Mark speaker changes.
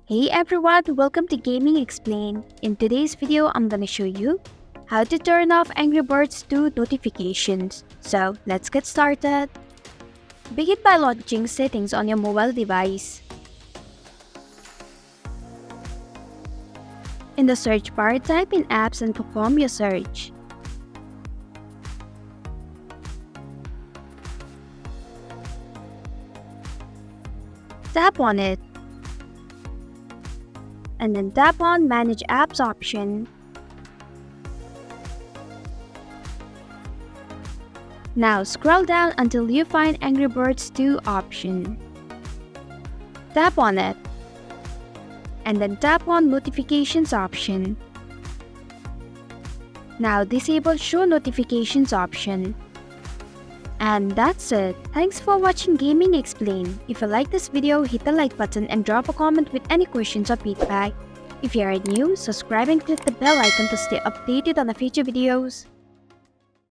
Speaker 1: Hey everyone, welcome to Gaming Explained. In today's video, I'm gonna show you how to turn off Angry Birds 2 notifications. So let's get started. Begin by launching settings on your mobile device. In the search bar, type in apps and perform your search. Tap on it. And then tap on Manage Apps option. Now scroll down until you find Angry Birds 2 option. Tap on it. And then tap on Notifications option. Now disable Show Notifications option. And that's it. Thanks for watching Gaming Explained. If you like this video, hit the like button and drop a comment with any questions or feedback. If you are new, subscribe and click the bell icon to stay updated on the future videos.